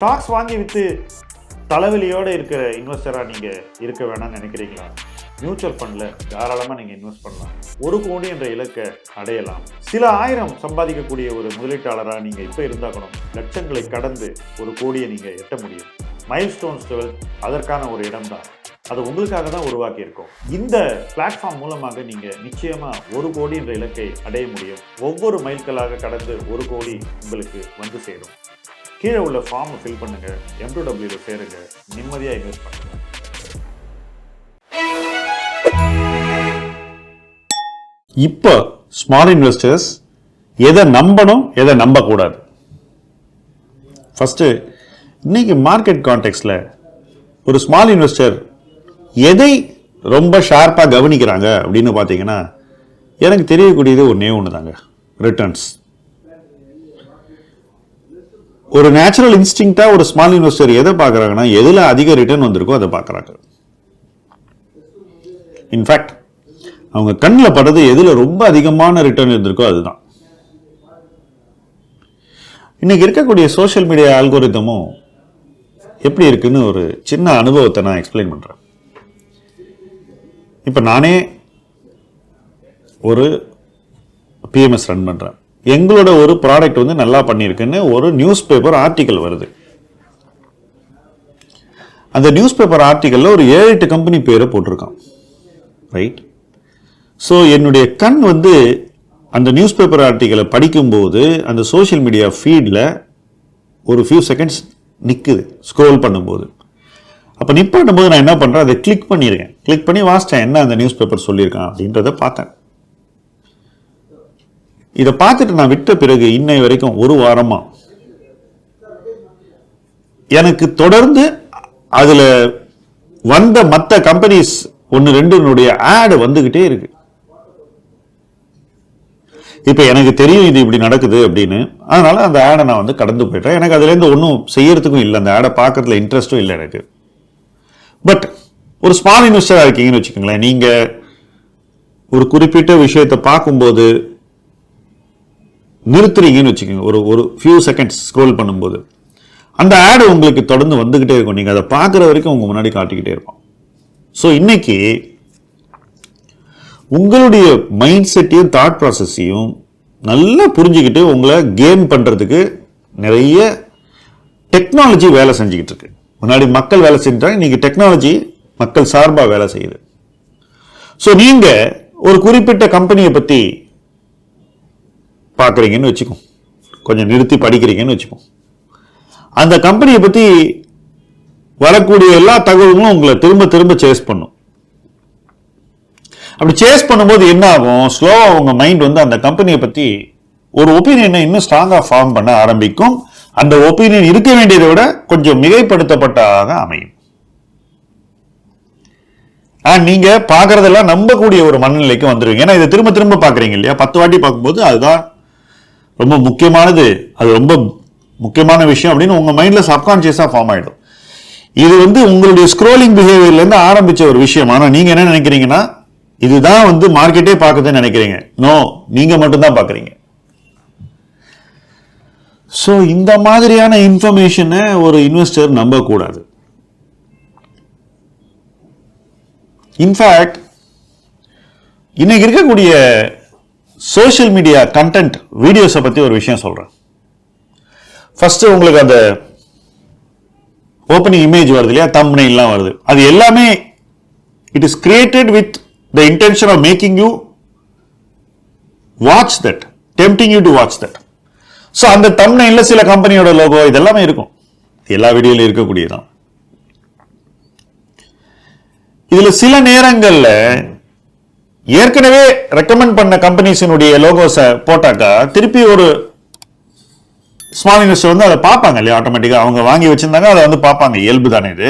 Stocks வாங்கி விற்று தலைவலியோடு இருக்கிற இன்வெஸ்டராக நீங்கள் இருக்க வேணாம்னு நினைக்கிறீங்களா? மியூச்சுவல் ஃபண்டில் தாராளமாக நீங்கள் இன்வெஸ்ட் பண்ணலாம். 1 கோடி என்ற இலக்கை அடையலாம். சில ஆயிரம் சம்பாதிக்கக்கூடிய ஒரு முதலீட்டாளராக நீங்கள் இப்போ இருந்தாக்கணும். லட்சங்களை கடந்து 1 கோடியை நீங்கள் எட்ட முடியும். மைல்ஸ்டோன்ஸ் 12 அதற்கான ஒரு இடம் தான். அது உங்களுக்காக தான் உருவாக்கி இருக்கும். இந்த பிளாட்ஃபார்ம் மூலமாக நீங்கள் நிச்சயமாக 1 கோடி என்ற இலக்கை அடைய முடியும். ஒவ்வொரு மைல்களாக கடந்து 1 கோடி உங்களுக்கு வந்து சேரும். கீழே உள்ள ஃபார்மை ஃபில் பண்ணுங்க, M2W சேருங்க, நிம்மதியாக இன்வெஸ்ட் பண்ணுங்க. இப்போ ஸ்மால் இன்வெஸ்டர்ஸ் எதை நம்பணும், எதை நம்பக்கூடாது? ஃபர்ஸ்ட், இன்னைக்கு மார்க்கெட் கான்டெக்ட்ல ஒரு ஸ்மால் இன்வெஸ்டர் எதை ரொம்ப ஷார்ப்பாக கவனிக்கிறாங்க அப்படின்னு பார்த்தீங்கன்னா, எனக்கு தெரியக்கூடியது ஒன்று தாங்க, ரிட்டர்ன்ஸ். ஒரு நேச்சுரல் இன்ஸ்டிங்க்டா ஒரு ஸ்மால் இன்வெஸ்டர் எதை பார்க்குறாங்கன்னா, எதில் அதிக ரிட்டர்ன் வந்திருக்கோ அதை பார்க்குறாங்க. இன்ஃபேக்ட் அவங்க கண்ணில் படுறது எதில் ரொம்ப அதிகமான ரிட்டர்ன் இருந்திருக்கோ அதுதான். இன்னைக்கு இருக்கக்கூடிய சோஷியல் மீடியா ஆல்கோரிதமும் எப்படி இருக்குன்னு ஒரு சின்ன அனுபவத்தை நான் எக்ஸ்பிளைன் பண்ணுறேன். இப்போ நானே ஒரு PMS ரன் பண்ணுறேன். எங்களோட ஒரு ப்ராடக்ட் வந்து நல்லா பண்ணியிருக்குன்னு ஒரு நியூஸ் பேப்பர் ஆர்டிக்கல் வருது. அந்த நியூஸ் பேப்பர் ஆர்டிக்கலில் ஒரு 7-8 கம்பெனி பேரை போட்டிருக்கான். ரைட்? ஸோ என்னுடைய கண் வந்து அந்த நியூஸ் பேப்பர் ஆர்டிக்கலை படிக்கும்போது அந்த சோஷியல் மீடியா ஃபீடில் ஒரு ஃபியூ செகண்ட்ஸ் நிற்குது ஸ்க்ரோல் பண்ணும்போது. அப்போ நிப்பாட்டும் போது நான் என்ன பண்ணுறேன், அதை கிளிக் பண்ணியிருக்கேன். கிளிக் பண்ணி வாசித்தேன் என்ன அந்த நியூஸ் பேப்பர் சொல்லியிருக்கான் அப்படின்றத பார்த்தேன். இதை பார்த்துட்டு நான் விட்ட பிறகு இன்னை வரைக்கும் 1 வாரமா எனக்கு தொடர்ந்து அதில் வந்த மற்ற கம்பெனிஸ் 1-2 ஆடு வந்துகிட்டே இருக்கு. இப்போ எனக்கு தெரியும் இது இப்படி நடக்குது அப்படின்னு, அதனால அந்த ஆடை நான் வந்து கடந்து போயிட்டேன். எனக்கு அதுலேருந்து ஒன்றும் செய்யறதுக்கும் இல்லை, அந்த ஆடை பார்க்கறதுல இன்ட்ரெஸ்டும் இல்லை எனக்கு. பட் ஒரு ஸ்மால் இன்வெஸ்டராக இருக்கீங்கன்னு வச்சுக்கோங்களேன், நீங்கள் ஒரு குறிப்பிட்ட விஷயத்தை பார்க்கும்போது நிறுத்துறீங்கன்னு வச்சுக்கோங்க, ஒரு ஃபியூ செகண்ட்ஸ் ஸ்க்ரோல் பண்ணும்போது அந்த ஆடு உங்களுக்கு தொடர்ந்து வந்துகிட்டே இருக்கும். நீங்கள் அதை பார்க்குற வரைக்கும் உங்க முன்னாடி காட்டிக்கிட்டே இருப்போம். ஸோ இன்னைக்கு உங்களுடைய மைண்ட் செட்டையும் தாட் ப்ராசஸையும் நல்லா புரிஞ்சுக்கிட்டு உங்களை கேம் பண்ணுறதுக்கு நிறைய டெக்னாலஜி வேலை செஞ்சுக்கிட்டு இருக்கு. முன்னாடி மக்கள் வேலை செஞ்சாங்க, இன்னைக்கு டெக்னாலஜி மக்கள் சார்பாக வேலை செய்யுது. ஸோ நீங்கள் ஒரு குறிப்பிட்ட கம்பெனியை பற்றி பார்க்குறீங்கன்னு வச்சுக்கோ, கொஞ்சம் நிறுத்தி படிக்கிறீங்கன்னு வச்சுக்கோ, அந்த கம்பெனியை பற்றி வரக்கூடிய எல்லா தகவல்களும் உங்களை திரும்ப திரும்ப சேஸ் பண்ணும். அப்படி சேஸ் பண்ணும்போது என்ன ஆகும், ஸ்லோவாக உங்கள் மைண்ட் வந்து அந்த கம்பெனியை பற்றி ஒரு ஒப்பீனியனை இன்னும் ஸ்ட்ராங்காக ஃபார்ம் பண்ண ஆரம்பிக்கும். அந்த ஒப்பீனியன் இருக்க வேண்டியதை விட கொஞ்சம் மிகைப்படுத்தப்பட்டதாக அமையும். நீங்க பார்க்கறதெல்லாம் நம்பக்கூடிய ஒரு மனநிலைக்கு வந்துருவீங்க. ஏன்னா இதை திரும்ப திரும்ப பார்க்குறீங்க இல்லையா, 10 வாட்டி பார்க்கும்போது அதுதான் ரொம்ப முக்கியமானது, அது ரொம்ப முக்கியமான விஷயம் அப்படின்னு உங்க மைண்ட்ல சப்கான்சியஸா ஃபார்ம் ஆயிடும். இது வந்து உங்களுடைய ஸ்க்ரோலிங் பிஹேவியர்ல இருந்து ஆரம்பிச்ச ஒரு விஷயம். ஆனா நீங்க என்ன நினைக்கிறீங்கன்னா, இதுதான் வந்து மார்க்கெட்டே பார்க்குதுன்னு நினைக்கிறீங்க. நோ, நீங்க மட்டும்தான் பார்க்குறீங்க. ஸோ இந்த மாதிரியான இன்ஃபர்மேஷனை ஒரு இன்வெஸ்டர் நம்பக்கூடாது. இன்ஃபேக்ட் இன்னைக்கு இருக்கக்கூடிய சோஷியல் மீடியா கண்டென்ட் வீடியோஸை பற்றி ஒரு விஷயம் சொல்கிறேன். ஃபர்ஸ்ட் உங்களுக்கு அந்த ஓப்பனிங் இமேஜ் வருது இல்லையா, தம்ப்நெயில்லாம் வருது, அது எல்லாமே it is created with the intention of making you watch that, tempting you to watch that. So அந்த தம்ப்நெயில்ல சில கம்பெனியோட லோகோ இதெல்லாமே இருக்கும், எல்லா வீடியோலையும் இருக்கக்கூடியதான். இதுல சில நேரங்கள்ல ஏற்கனவே ரெக்கமெண்ட் பண்ண கம்பெனிஸினுடைய லோகோஸை போட்டாக்கா திருப்பி ஒரு ஸ்மால் இன்வெஸ்டர் வந்து அதை பார்ப்பாங்க இல்லையா, ஆட்டோமேட்டிக்கா அவங்க வாங்கி வச்சிருந்தாங்க அதை வந்து பார்ப்பாங்க, இயல்பு தானே இது.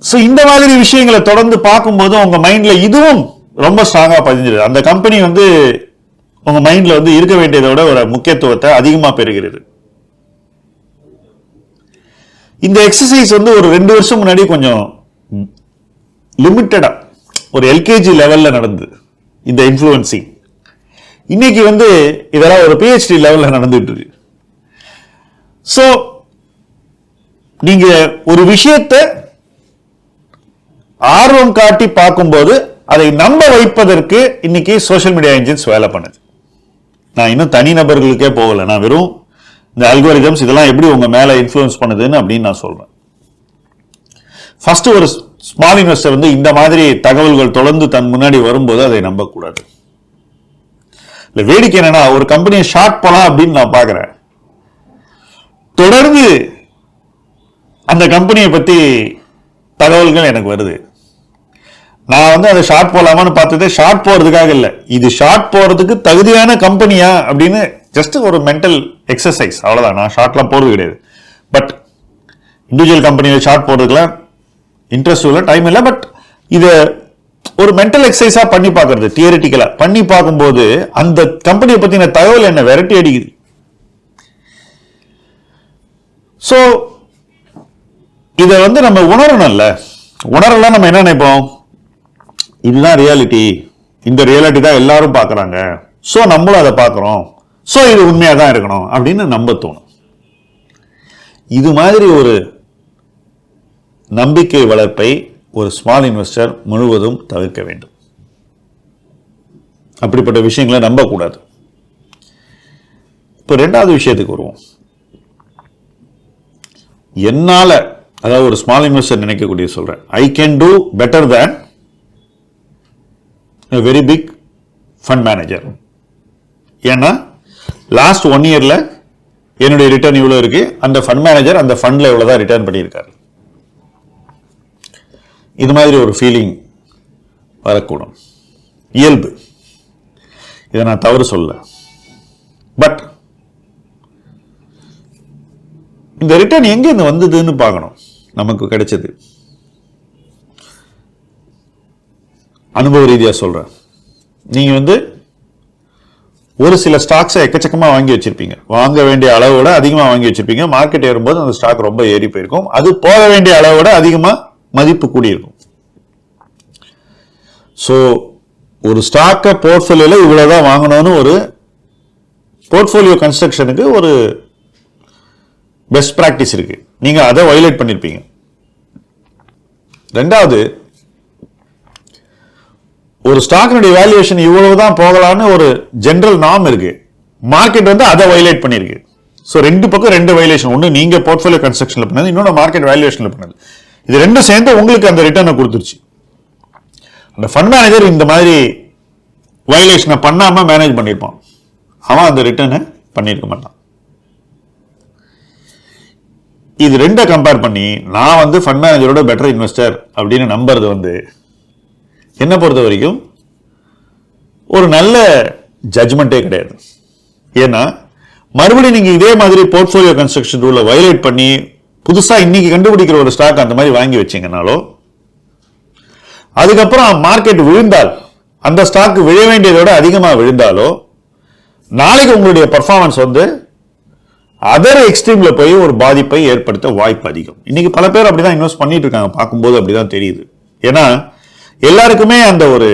ஸோ இந்த மாதிரி விஷயங்களை தொடர்ந்து பார்க்கும்போது உங்க மைண்ட்ல இதுவும் ரொம்ப ஸ்ட்ராங்கா பதிஞ்சிருது. அந்த கம்பெனி வந்து உங்க மைண்ட்ல வந்து இருக்க வேண்டியதை விட ஒரு முக்கியத்துவத்தை அதிகமா பெறுகிறது. இந்த எக்ஸசைஸ் வந்து ஒரு 2 வருஷம் முன்னாடி கொஞ்சம் லிமிட்டடா ஒரு LKG லெவல்ல நடந்தது இந்த இன்ஃப்ளூயன்சிங். இன்னைக்கு வந்து இதெல்லாம் ஒரு PhD லெவல்ல நடந்துட்டு இருக்கு. ஸோ நீங்க ஒரு விஷயத்தை ஆர்வம் காட்டி பார்க்கும்போது அதை நம்ப வைப்பதற்கு இன்னைக்கு சோஷியல் மீடியா இன்ஜின்ஸ் வேலை பண்ணுது. நான் இன்னும் தனி நபர்களுக்கே போகல, நான் வெறும் இந்த அல்கோரிதம்ஸ் இதெல்லாம் எப்படி உங்க மேல இன்ஃப்ளூயன்ஸ் பண்ணுதுன்னு அப்படின்னு நான் சொல்றேன். ஃபர்ஸ்ட் ஒரு ஸ்மால் இன்வெஸ்டர் வந்து இந்த மாதிரி தகவல்கள் தொடர்ந்து தன் முன்னாடி வரும்போது அதை நம்பக்கூடாது. இல்ல வேடிக்கை என்னன்னா, ஒரு கம்பெனியை ஷார்ட் போலாம் அப்படின்னு நான் பாக்குறேன், தொடர்ந்து அந்த கம்பெனியை பத்தி தகவல்கள் எனக்கு வருது. நான் வந்து அதை ஷார்ட் போலாமான்னு பார்த்ததே ஷார்ட் போறதுக்காக இல்லை, இது ஷார்ட் போறதுக்கு தகுதியான கம்பெனியா அப்படின்னு ஜஸ்ட் ஒரு மென்டல் எக்ஸசைஸ், அவ்வளவுதான். நான் ஷார்ட்லாம் போறது கிடையாது. பட் இண்டிவிஜுவல் கம்பெனியில ஷார்ட் போறதுக்குலாம் இன்ட்ரெஸ்ட் இல்லை, டைம் இல்லை. பட் இதை ஒரு மென்டல் எக்ஸசைஸா பண்ணி பார்க்கறது, தியரிட்டிக்கலா பண்ணி பார்க்கும்போது அந்த கம்பெனியை பத்தின தகவல் என்ன விரட்டி அடிக்குது. ஸோ இதை வந்து நம்ம உணரணும்ல. உணரலாம் நம்ம என்ன நினைப்போம், இதுதான் ரியாலிட்டி, இந்த ரியாலிட்டி தான் எல்லாரும் பார்க்குறாங்க, ஸோ நம்மளும் அதை பார்க்குறோம், ஸோ இது உண்மையாக தான் இருக்கணும் அப்படின்னு நம்ப தோணும். இது மாதிரி ஒரு நம்பிக்கை வளர்ப்பை ஒரு ஸ்மால் இன்வெஸ்டர் முழுவதும் தவிர்க்க வேண்டும். அப்படிப்பட்ட விஷயங்களை நம்பக்கூடாது. இப்போ ரெண்டாவது விஷயத்துக்கு வருவோம். என்னால, அதாவது ஒரு ஸ்மால் இன்வெஸ்டர் நினைக்கக்கூடிய சொல்றேன், I can do better than a very big fund manager. ஏன்னா லாஸ்ட் 1 இயர்ல என்னுடைய ரிட்டர்ன் இவ்வளவு இருக்கு, அந்த ஃபண்ட் மேனேஜர் அந்த ஃபண்ட்ல இவ்வளவுதான் ரிட்டர்ன் பண்ணியிருக்காரு. இது மாதிரி ஒரு ஃபீலிங் வரக்கூடும், இயல்பு. இதை நான் தவறு சொல்ல. பட் இந்த ரிட்டர்ன் எங்க இருந்து வந்ததுன்னு பார்க்கணும். நமக்கு கிடைச்சது அனுபவ ரீதியாக சொல்றேன். நீங்க வந்து ஒரு சில ஸ்டாக்ஸை எக்கச்சக்கமா வாங்கி வச்சிருப்பீங்க, வாங்க வேண்டிய அளவோட அதிகமா வாங்கி வச்சிருப்பீங்க. மார்க்கெட் ஏறும்போது அந்த ஸ்டாக் ரொம்ப ஏறி போயிருக்கும், அது போக வேண்டிய அளவோட அதிகமா மதிப்பு கூடியிருக்கும். ஸோ ஒரு ஸ்டாக்கை போர்ட்ஃபோலியோல இவ்வளவுதான் வாங்கணும்னு ஒரு போர்ட்ஃபோலியோ கன்ஸ்ட்ரக்ஷனுக்கு ஒரு பெஸ்ட் பிராக்டிஸ் இருக்கு, நீங்க அதை வயலேட் பண்ணிருப்பீங்க. ரெண்டாவது, ஒரு ஸ்டாக்கினுடைய வேல்யூவேஷன் இவ்வளவுதான் போகலான்னு ஒரு ஜெனரல் நார்ம் இருக்கு, மார்க்கெட் வந்து அதை வயலேட் பண்ணிருக்கு. ஸோ ரெண்டு பக்கம் ரெண்டு வயலேஷன், ஒன்று நீங்க போர்ட்ஃபோலியோ கன்ஸ்ட்ரக்ஷன்ல பண்ணது, இன்னொன்று மார்க்கெட் வேல்யூவேஷன்ல பண்ணது. இது ரெண்டும் சேர்ந்து உங்களுக்கு அந்த ரிட்டர்னை கொடுத்துருச்சு. அந்த ஃபண்ட் மேனேஜர் இந்த மாதிரி வயலேஷனை பண்ணாம மேனேஜ் பண்ணியிருப்பான், அவன் அந்த ரிட்டர்னை பண்ணியிருக்க மாட்டான். இது ரெண்டை கம்பேர் பண்ணி நான் வந்து ஃபண்ட் மேனேஜரோட பெட்டர் இன்வெஸ்டர் அப்படின்னு நம்புறது வந்து என்ன பொறுத்த வரைக்கும் ஒரு நல்ல ஜட்ஜ்மெண்டே கிடையாது. ஏன்னா மறுபடியும் நீங்க இதே மாதிரி போர்ட்ஃபோலியோ கன்ஸ்ட்ரக்ஷன் ரூலை வயலேட் பண்ணி புதுசா இன்னைக்கு கண்டுபிடிக்கிற ஒரு ஸ்டாக் அந்த மாதிரி வாங்கி வச்சீங்கனாலோ, அதுக்கப்புறம் மார்க்கெட் விழுந்தால் அந்த ஸ்டாக் விழ வேண்டியதோட அதிகமாக விழுந்தாலோ, நாளைக்கு உங்களுடைய பர்ஃபார்மன்ஸ் வந்து அதர் எக்ஸ்ட்ரீம்ல போய் ஒரு பாதிப்பை ஏற்படுத்த வாய்ப்பு அதிகம். இன்னைக்கு பல பேர் அப்படிதான் இன்வெஸ்ட் பண்ணிட்டு இருக்காங்க, பார்க்கும்போது அப்படிதான் தெரியுது. ஏன்னா எல்லாருக்குமே அந்த ஒரு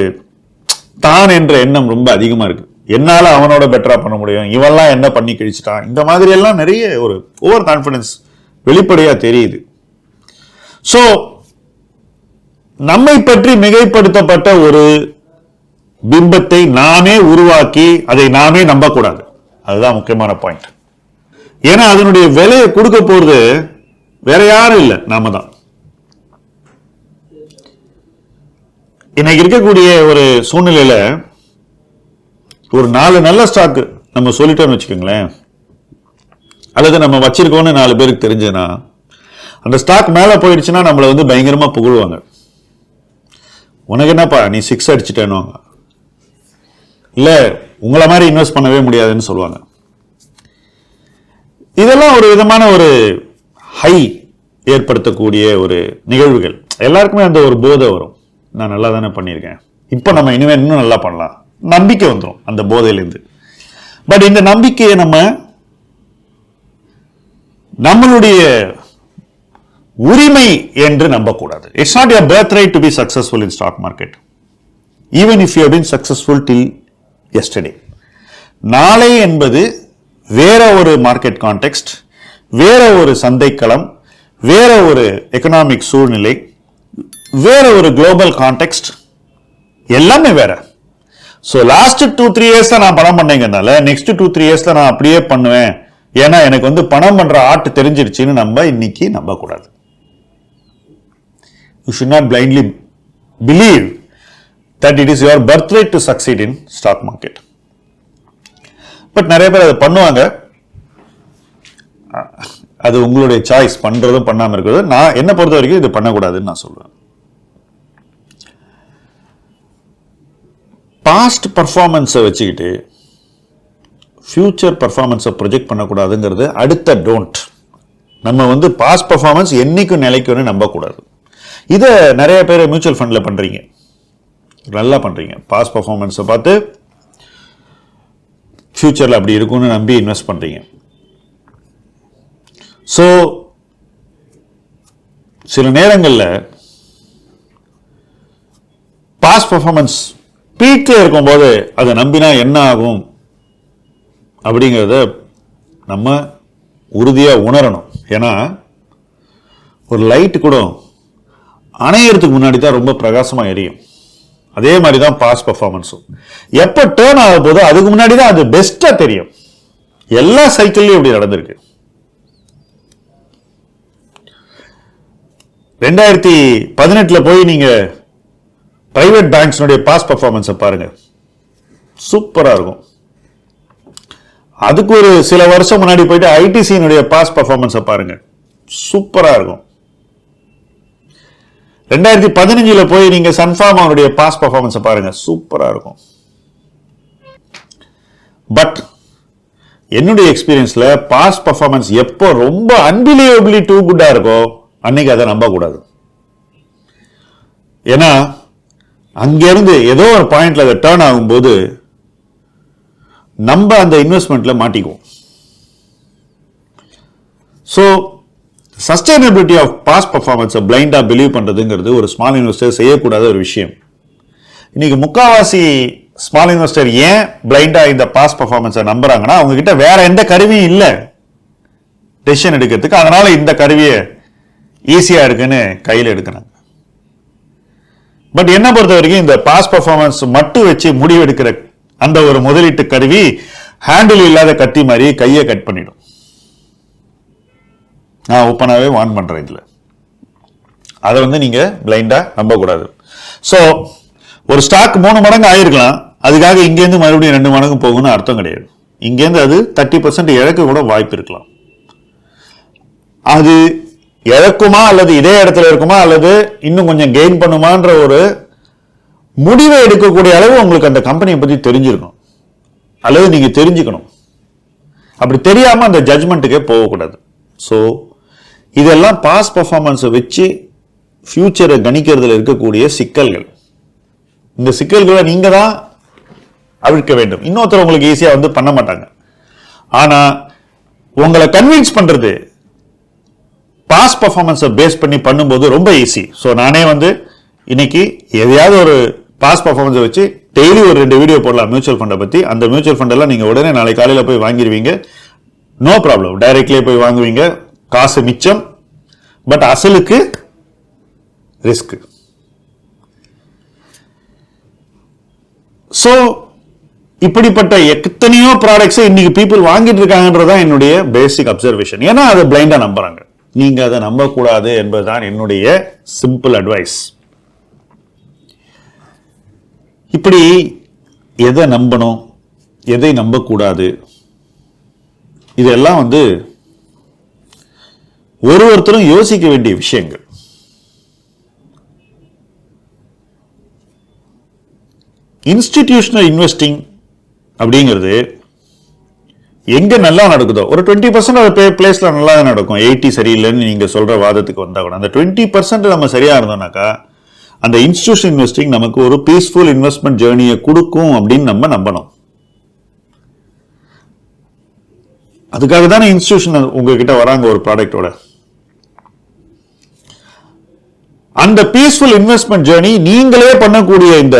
தான் என்ற எண்ணம் ரொம்ப அதிகமா இருக்கு. என்னால அவனோட பெட்டரா பண்ண முடியும், இவெல்லாம் என்ன பண்ணி கழிச்சிட்டான், இந்த மாதிரி எல்லாம் நிறைய ஒரு ஓவர் கான்பிடன்ஸ் வெளிப்படையா தெரியுது. சோ நம்மை பற்றி மிகைப்படுத்தப்பட்ட ஒரு பிம்பத்தை நாமே உருவாக்கி அதை நாமே நம்பக்கூடாது. அதுதான் முக்கியமான பாயிண்ட். ஏன்னா அதனுடைய விலையை கொடுக்க போறது வேற யாரும் இல்லை, நாம தான். இன்னைக்கு இருக்கக்கூடிய ஒரு சூழ்நிலையில ஒரு 4 நல்ல ஸ்டாக் நம்ம சொல்லிட்டோம்னு வச்சுக்கோங்களேன், அல்லது நம்ம வச்சிருக்கோம்னு 4 பேருக்கு தெரிஞ்சுன்னா, அந்த ஸ்டாக் மேல போயிடுச்சுன்னா நம்மளை வந்து பயங்கரமா புகழ்வாங்க. உனக்கு என்னப்பா நீ 6 அடிச்சுட்டேன்னு, இல்ல உங்களை மாதிரி இன்வெஸ்ட் பண்ணவே முடியாதுன்னு சொல்லுவாங்க. இதெல்லாம் ஒரு விதமான ஒரு ஹை ஏற்படுத்தக்கூடிய ஒரு நிகழ்வுகள். எல்லாருக்குமே அந்த ஒரு போதை வரும், நான் நல்லா தானே பண்ணியிருக்கேன், இப்போ நம்ம இனிமே இன்னும் நல்லா பண்ணலாம், நம்பிக்கை வந்துடும் அந்த போதையிலிருந்து. பட் இந்த நம்பிக்கையை நம்மளுடைய உரிமை என்று நம்பக்கூடாது. It's not your birth right to be successful in stock market, even if you have been successful till yesterday. நாளை என்பது வேற ஒரு மார்க்கெட் கான்டெக்ஸ்ட், வேற ஒரு சந்தைக்களம், வேற ஒரு எக்கனாமிக் சூழ்நிலை, வேற ஒரு குளோபல் கான்டெக்ஸ்ட், எல்லாமே வேற. ஸோ லாஸ்ட் 2-3 இயர்ஸ் தான் நான் பணம் பண்ணேங்கனால நெக்ஸ்ட் 2-3 இயர்ஸ்ல நான் அப்படியே பண்ணுவேன், ஏன்னா எனக்கு வந்து பணம் பண்ற ஆர்ட் தெரிஞ்சிருச்சுன்னு நம்ம இன்னைக்கு நம்பக்கூடாது. You should not blindly believe that it is your birthright to succeed in stock market. But நிறைய பேர் அதை பண்ணுவாங்க. அது உங்களுடைய சாய்ஸ், பண்றதும் பண்ணாம இருக்கிறது. நான் என்ன பொறுத்த வரைக்கும் இது பண்ணக்கூடாதுன்னு நான் சொல்றேன். பாஸ்ட் பர்ஃபார்மன்ஸை வச்சுக்கிட்டு ஃபியூச்சர் பர்ஃபார்மன்ஸை ப்ரொஜெக்ட் பண்ணக்கூடாதுங்கிறது அடுத்த டோன்ட். நம்ம வந்து பாஸ்ட் பர்ஃபார்மன்ஸ் என்னைக்கும் நிலைக்கும்னு நம்பக்கூடாது. இதை நிறைய பேர் மியூச்சுவல் ஃபண்டில் பண்ணுறீங்க, நல்லா பண்ணுறீங்க. பாஸ்ட் பர்ஃபார்மன்ஸை பார்த்து ஃபியூச்சரில் அப்படி இருக்கும்னு நம்பி இன்வெஸ்ட் பண்ணுறீங்க. ஸோ சில நேரங்களில் பாஸ்ட் பர்ஃபார்மன்ஸ் பீக்கில் இருக்கும்போது அதை நம்பினா என்ன ஆகும் அப்படிங்கிறத நம்ம உறுதியாக உணரணும். ஏன்னா ஒரு லைட்டு கூட அணையறதுக்கு முன்னாடி தான் ரொம்ப பிரகாசமாக எரியும். அதே மாதிரி தான் பாஸ்ட் பர்ஃபார்மன்ஸும். எப்போ டேர்ன் ஆக போதோ அதுக்கு முன்னாடி தான் அது பெஸ்ட்டாக தெரியும். எல்லா சைக்கிள்லையும் இப்படி நடந்திருக்கு. 2018 போய் நீங்க பிரைவேட் பேங்க்ஸ்னுடைய பாஸ்ட் பர்ஃபார்மன்ஸை பாருங்க, சூப்பரா இருக்கும். அதுக்கு ஒரு சில வருஷம் முன்னாடி போயிட்டு ஐடிசியினுடைய பாஸ்ட் பர்ஃபார்மன்ஸை பாருங்க, சூப்பரா இருக்கும். 2015 போய் நீங்க சன்ஃபார்மாவுடைய பாஸ்ட் பர்ஃபார்மன்ஸை பாருங்க, சூப்பரா இருக்கும். பட் என்னுடைய எக்ஸ்பீரியன்ஸ்ல பாஸ்ட் பர்ஃபார்மன்ஸ் எப்போ ரொம்ப அன்பிலீவபிளி டூ குட்டா இருக்கோ அன்னைக்கு அதை நம்பக்கூடாது. ஏன்னா அங்கிருந்து ஏதோ ஒரு பாயிண்ட்ல அதை டேர்ன் ஆகும்போது நம்ம அந்த இன்வெஸ்ட்மெண்ட்ல மாட்டிக்குவோம். ஸோ சஸ்டைனபிலிட்டி ஆஃப் பாஸ்ட் பர்ஃபார்மன்ஸை பிளைண்டா பிலீவ் பண்றதுங்கிறது ஒரு ஸ்மால் இன்வெஸ்டர் செய்யக்கூடாத ஒரு விஷயம். இன்னைக்கு முக்காவாசி ஸ்மால் இன்வெஸ்டர் ஏன் பிளைண்டா இந்த பாஸ்ட் பர்ஃபார்மன்ஸை நம்புறாங்கன்னா அவங்க கிட்ட வேற எந்த கருவியும் இல்லை டெசிஷன் எடுக்கிறதுக்கு. அதனால இந்த கருவியை ஈஸியா இருக்குன்னு கையில் எடுக்கிறாங்க. பட் என்ன பொறுத்த வரைக்கும் இந்த பாஸ்ட் பர்ஃபார்மன்ஸ் மட்டும் வச்சு முடிவு எடுக்கிற அந்த ஒரு முதலீட்டு கருவி ஹேண்டில் இல்லாத கத்தி மாதிரி கையை கட் பண்ணிடும். நான் ஓப்பனாவே வார்ன் பண்றேன். இதுல அதை வந்து நீங்க பிளைண்டா நம்பக்கூடாது. ஸோ ஒரு ஸ்டாக் 3 மடங்கு ஆயிருக்கலாம், அதுக்காக இங்கேருந்து மறுபடியும் 2 மடங்கு போகும்னு அர்த்தம் கிடையாது. இங்கேருந்து அது 30% இழக்க கூட வாய்ப்பு இருக்கலாம். அது இழக்குமா அல்லது இதே இடத்துல இருக்குமா அல்லது இன்னும் கொஞ்சம் கெயின் பண்ணுமான்ற ஒரு முடிவை எடுக்கக்கூடிய அளவு உங்களுக்கு அந்த கம்பெனியை பத்தி தெரிஞ்சிருக்கும் அல்லது நீங்க தெரிஞ்சுக்கணும். அப்படி தெரியாம அந்த ஜட்ஜ்மெண்ட்டுக்கே போகக்கூடாது. ஸோ இதெல்லாம் பாஸ்ட் பர்ஃபார்மன்ஸை வச்சு ஃபியூச்சரை கணிக்கிறதுல இருக்கக்கூடிய சிக்கல்கள். இந்த சிக்கல்களை நீங்க தான் அவிழ்க்க வேண்டும். இன்னொருத்தர் உங்களுக்கு ஈஸியா வந்து பண்ண மாட்டாங்க. ஆனா உங்களை கன்வின்ஸ் பண்றது பாஸ்ட் பர்ஃபார்மன்ஸை பேஸ் பண்ணி பண்ணும்போது ரொம்ப ஈஸி. ஸோ நானே வந்து இன்னைக்கு எதையாவது ஒரு பாஸ்ட் பர்ஃபார்மன்ஸை வச்சு டெய்லி ஒரு 2 வீடியோ போடலாம் மியூச்சுவல் ஃபண்டை பத்தி. அந்த மியூச்சுவல் ஃபண்டெல்லாம் நீங்க உடனே நாளை காலையில போய் வாங்கிடுவீங்க, நோ ப்ராப்ளம். டைரக்ட்லேயே போய் வாங்குவீங்க, காசு மிச்சம். But அசலுக்கு risk. ஸோ இப்படிப்பட்ட எத்தனையோ ப்ராடக்ட்ஸை இன்னைக்கு பீப்புள் வாங்கிட்டு இருக்காங்கன்றதான் என்னுடைய பேசிக் அப்சர்வேஷன். ஏன்னா அதை பிளைண்டா நம்புறாங்க. நீங்க அதை நம்பக்கூடாது என்பதுதான் என்னுடைய சிம்பிள் அட்வைஸ். இப்படி எதை நம்பணும் எதை நம்பக்கூடாது இதெல்லாம் வந்து ஒருத்தரும் யோசிக்க வேண்டிய விஷயங்கள். இன்ஸ்டிடியூஷனல் இன்வெஸ்டிங் அப்படிங்கிறது எங்க நல்லா நடக்குதோ ஒரு 20% பிளேஸ்ல நல்லா நடக்கும். 80 சரியில்லைன்னு நீங்க சொல்ற வாதத்துக்கு வந்தா கூட அந்த 20% நம்ம சரியா இருந்தோம்னாக்கா அந்த இன்ஸ்டிடியூஷனல் இன்வெஸ்டிங் நமக்கு ஒரு பீஸ்ஃபுல் இன்வெஸ்ட்மெண்ட் ஜேர்னியை கொடுக்கும் அப்படின்னு நம்ம நம்பணும். அதுக்காக தானே இன்ஸ்டிடியூஷன் உங்ககிட்ட வராங்க ஒரு ப்ராடக்டோட. அந்த பீஸ்ஃபுல் இன்வெஸ்ட்மெண்ட் ஜேர்னி நீங்களே பண்ணக்கூடிய இந்த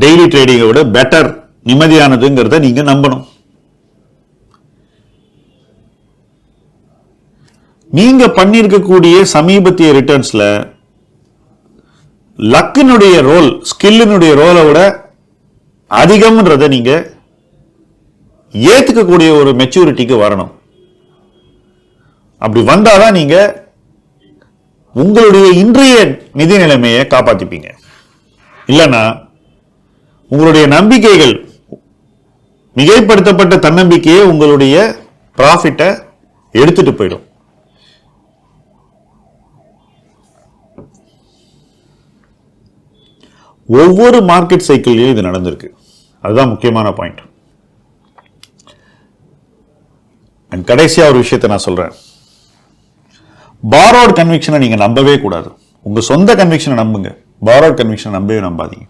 டெய்லி ட்ரேடிங்கை விட பெட்டர், நிம்மதியானதுங்கிறத நீங்க நம்பணும். நீங்க பண்ணிருக்கக்கூடிய சமீபத்திய ரிட்டர்ன்ஸ்ல லக்கினுடைய ரோல், ஸ்கில்லினுடைய ரோலை விட அதிகம்ன்றத நீங்க ஏத்துக்கக்கூடிய ஒரு மெச்சூரிட்டிக்கு வரணும். அப்படி வந்தாதான் நீங்க உங்களுடைய இன்றைய நிதி நிலைமையை காப்பாத்திப்பீங்க. இல்லைன்னா உங்களுடைய நம்பிக்கைகள், மிகைப்படுத்தப்பட்ட தன்னம்பிக்கையே உங்களுடைய ப்ராஃபிட்டை எடுத்துட்டு போயிடும். ஒவ்வொரு மார்க்கெட் சைக்கிள்லயும் இது நடந்திருக்கு. அதுதான் முக்கியமான பாயிண்ட். கடைசியா ஒரு விஷயத்தை நான் சொல்றேன். பாரோட் கன்விக்ஷனை நீங்க நம்பவே கூடாது. உங்க சொந்த கன்விக்ஷனை நம்புங்க, பாரோட் கன்விக்ஷனை நம்பவே நம்பாதீங்க.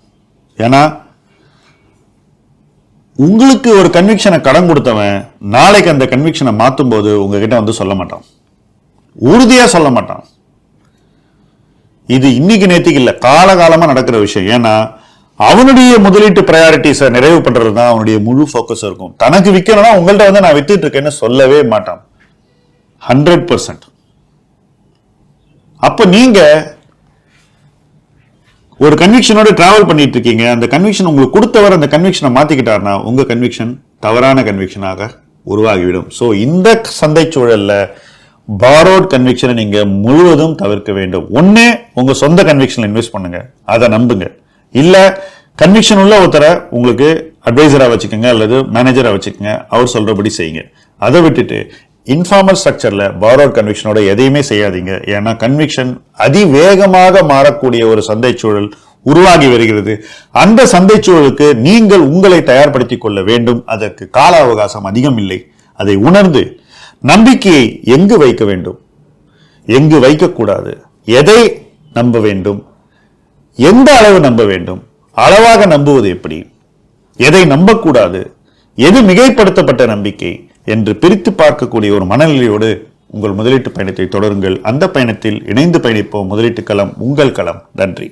ஏன்னா உங்களுக்கு ஒரு கன்விக்ஷனை கடன் கொடுத்தவன் நாளைக்கு அந்த கன்விக்ஷனை மாற்றும் போது உங்ககிட்ட வந்து சொல்ல மாட்டான், உறுதியா சொல்ல மாட்டான். இது இன்னைக்கு நேத்திக்கு இல்ல, காலகாலமா நடக்கிற விஷயம். ஏன்னா அவனுடைய முதலீட்டு ப்ரையாரிட்டிஸை நிறைவு பண்றது தான் அவனுடைய முழு ஃபோக்கஸ் இருக்கும். தனக்கு விற்கணும்னா உங்கள்ட்ட வந்து நான் வித்துட்டு இருக்கேன்னு சொல்லவே மாட்டான் 100%. அப்ப நீங்க ஒரு கன்விக்ஷனோட டிராவல் பண்ணிட்டு இருக்கீங்க, அந்த கன்விக்ஷன் உங்களுக்கு கொடுத்தவர் அந்த கன்விக்ஷனை மாத்திக்கிட்டாருன்னா உங்க கன்விக்ஷன் தவறான கன்விக்ஷனாக உருவாகிவிடும். ஸோ இந்த சந்தை சூழல்ல பாரோட் கன்விக்ஷனை நீங்க முழுவதும் தவிர்க்க வேண்டும். ஒண்ணு உங்க சொந்த கன்விக்ஷன்ல இன்வெஸ்ட் பண்ணுங்க, அதை நம்புங்க. இல்ல கன்விக்ஷன் உள்ள ஒருத்தரை உங்களுக்கு அட்வைசரா வச்சுக்கோங்க அல்லது மேனேஜரா வச்சுக்கோங்க, அவர் சொல்றபடி செய்யுங்க. அதை விட்டுட்டு இன்ஃபார்மல் ஸ்ட்ரக்சர்ல பாரோட் கன்விக்ஷனோட எதையுமே செய்யாதீங்க. ஏன்னா கன்விக்ஷன் அதிவேகமாக மாறக்கூடிய ஒரு சந்தை சூழல் உருவாகி வருகிறது. அந்த சந்தை சூழலுக்கு நீங்கள் உங்களை தயார்படுத்திக் கொள்ள வேண்டும். அதற்கு கால அவகாசம் அதிகம் இல்லை. அதை உணர்ந்து நம்பிக்கையை எங்கு வைக்க வேண்டும், எங்கு வைக்கக்கூடாது, எதை நம்ப வேண்டும், எந்த அளவு நம்ப வேண்டும், அளவாக நம்புவது எப்படி, எதை நம்பக்கூடாது, எது மிகைப்படுத்தப்பட்ட நம்பிக்கை என்று பிரித்து பார்க்கக்கூடிய ஒரு மனநிலையோடு உங்கள் முதலீட்டு பயணத்தை தொடருங்கள். அந்த பயணத்தில் இணைந்து பயணிப்போம். முதலீட்டு களம் உங்கள் களம். நன்றி.